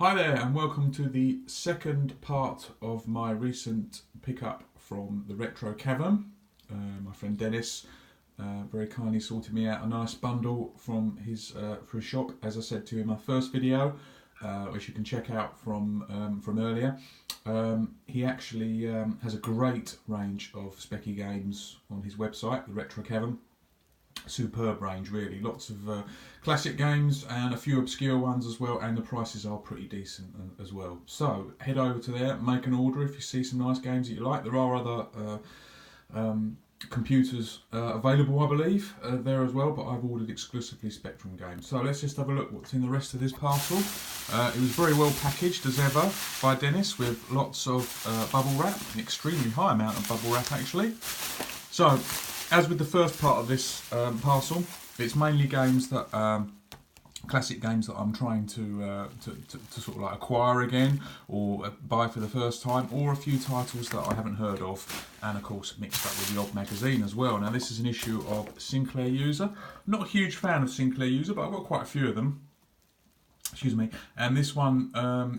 Hi there and welcome to the second part of my recent pickup from the Retro Cavern. My friend Dennis very kindly sorted me out a nice bundle from his shop, as I said to you in my first video, which you can check out from earlier. He actually has a great range of specky games on his website, the Retro Cavern. Superb range, really. Lots of classic games and a few obscure ones as well, and the prices are pretty decent as well. So head over to there, make an order if you see some nice games that you like. There are other computers available, I believe, there as well, but I've ordered exclusively Spectrum games. So let's just have a look what's in the rest of this parcel. It was very well packaged as ever by Dennis, with lots of bubble wrap, an extremely high amount of bubble wrap actually. So, as with the first part of this parcel, it's mainly games that classic games that I'm trying to sort of like acquire again, or buy for the first time, or a few titles that I haven't heard of, and of course mixed up with the odd magazine as well. Now this is an issue of Sinclair User. I'm not a huge fan of Sinclair User, but I've got quite a few of them. Excuse me, and this one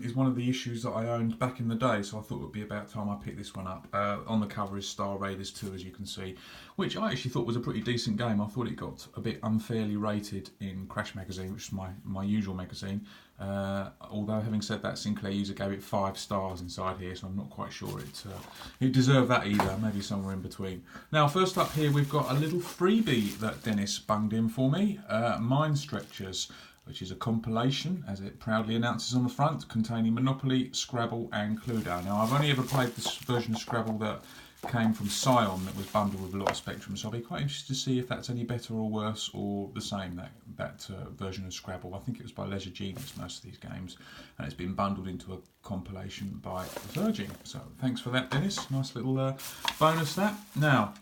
is one of the issues that I owned back in the day, so I thought it would be about time I picked this one up. On the cover is Star Raiders 2, as you can see, which I actually thought was a pretty decent game. I thought it got a bit unfairly rated in Crash magazine, which is my usual magazine. Although having said that, Sinclair User gave it 5 stars inside here, so I'm not quite sure it deserved that either, maybe somewhere in between. Now first up here we've got a little freebie that Dennis bunged in for me, Mind Stretchers, which is a compilation, as it proudly announces on the front, containing Monopoly, Scrabble and Cluedo. Now I've only ever played this version of Scrabble that came from Scion, that was bundled with a lot of Spectrum, so I'll be quite interested to see if that's any better or worse or the same, that version of Scrabble. I think it was by Leisure Genius, most of these games, and it's been bundled into a compilation by Virgin. So thanks for that, Dennis. Nice little bonus that. Now,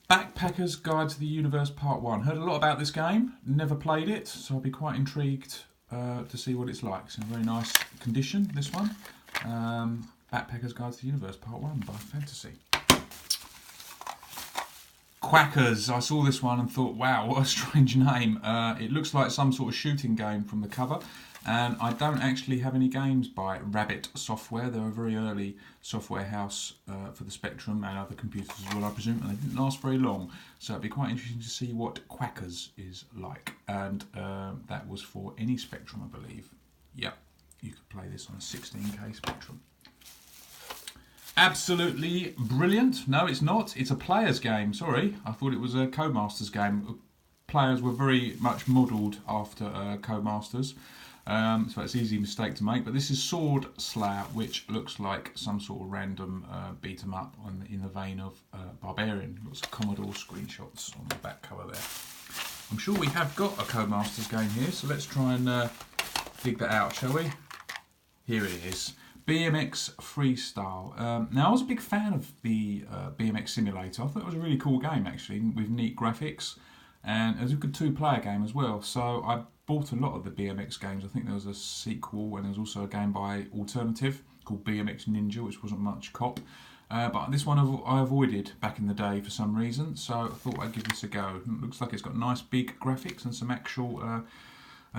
Backpacker's Guide to the Universe Part 1. Heard a lot about this game, never played it, so I'll be quite intrigued to see what it's like. It's in a very nice condition, this one. Backpacker's Guide to the Universe Part 1 by Fantasy. Quackers. I saw this one and thought, wow, what a strange name. It looks like some sort of shooting game from the cover. And I don't actually have any games by Rabbit Software. They're a very early software house for the Spectrum and other computers as well, I presume, and they didn't last very long. So it'd be quite interesting to see what Quackers is like. And that was for any Spectrum, I believe. Yep, you could play this on a 16K Spectrum. Absolutely brilliant. No, it's not. It's a player's game. Sorry, I thought it was a Codemasters game. Players were very much modelled after Codemasters. So it's an easy mistake to make, but this is Sword Slayer, which looks like some sort of random beat 'em up in the vein of Barbarian. Lots of Commodore screenshots on the back cover there. I'm sure we have got a Codemasters game here, so let's try and dig that out, shall we? Here it is. BMX Freestyle. Now I was a big fan of the BMX Simulator. I thought it was a really cool game actually, with neat graphics, and it was a good 2-player game as well. So I bought a lot of the BMX games. I think there was a sequel, and there was also a game by Alternative called BMX Ninja, which wasn't much cop. But this one I avoided back in the day for some reason, so I thought I'd give this a go. It looks like it's got nice big graphics and some actual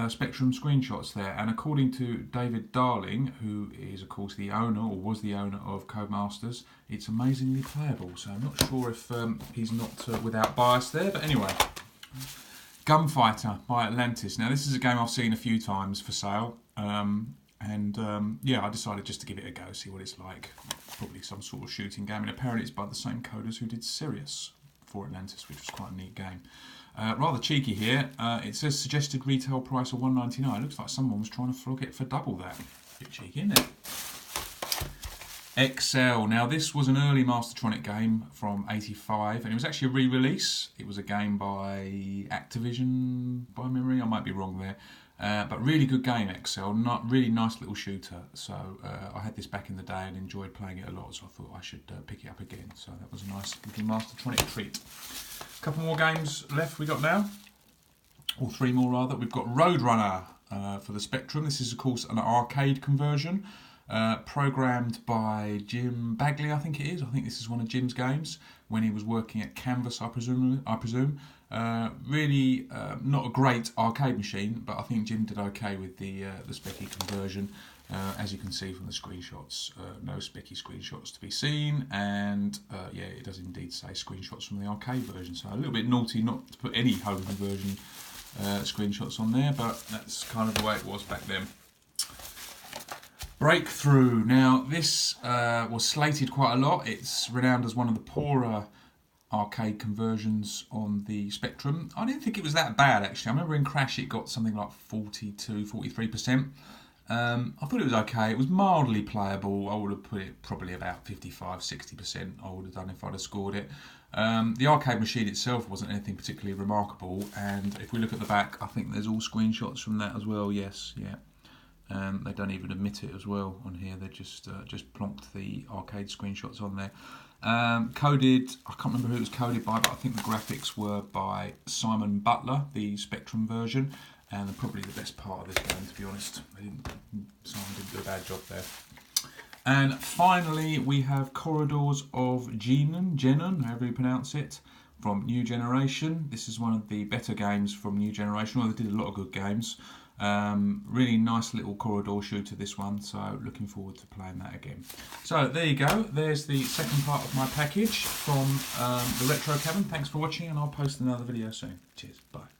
Spectrum screenshots there. And according to David Darling, who is of course the owner, or was the owner of Codemasters, it's amazingly playable. So I'm not sure if he's not without bias there, but anyway. Gunfighter by Atlantis. Now this is a game I've seen a few times for sale, yeah, I decided just to give it a go, see what it's like. Probably some sort of shooting game, and apparently it's by the same coders who did Sirius for Atlantis, which was quite a neat game. Rather cheeky here. It says suggested retail price of $1.99. Looks like someone was trying to flog it for double that. Bit cheeky, isn't it? Excel. Now this was an early Mastertronic game from '85, and it was actually a re-release. It was a game by Activision, by memory. I might be wrong there, but really good game, Excel. Not really nice little shooter. So I had this back in the day and enjoyed playing it a lot. So I thought I should pick it up again. So that was a nice little Mastertronic treat. A couple more games left we got now, or 3 more rather. We've got Roadrunner for the Spectrum. This is of course an arcade conversion. Programmed by Jim Bagley, I think it is. I think this is one of Jim's games when he was working at Canvas, I presume. Really not a great arcade machine, but I think Jim did okay with the specky conversion. As you can see from the screenshots, no specky screenshots to be seen, and yeah, it does indeed say screenshots from the arcade version, so a little bit naughty not to put any home conversion screenshots on there, but that's kind of the way it was back then. Breakthrough. Now this was slated quite a lot. It's renowned as one of the poorer arcade conversions on the Spectrum. I didn't think it was that bad actually. I remember in Crash it got something like 43%. I thought it was okay. It was mildly playable. I would have put it probably about 55-60%. I would have done if I'd have scored it. The arcade machine itself wasn't anything particularly remarkable, and if we look at the back, I think there's all screenshots from that as well. Yes, yeah. They don't even admit it as well on here. They just plonked the arcade screenshots on there. Coded, I can't remember who it was coded by, but I think the graphics were by Simon Butler, the Spectrum version, and they're probably the best part of this game, to be honest. Simon didn't do a bad job there. And finally, we have Corridors of Genon, however you pronounce it, from New Generation. This is one of the better games from New Generation. Well, they did a lot of good games. Really nice little corridor shooter, this one, so looking forward to playing that again. So there you go, there's the second part of my package from the Retro Cavern. Thanks for watching, and I'll post another video soon. Cheers, bye.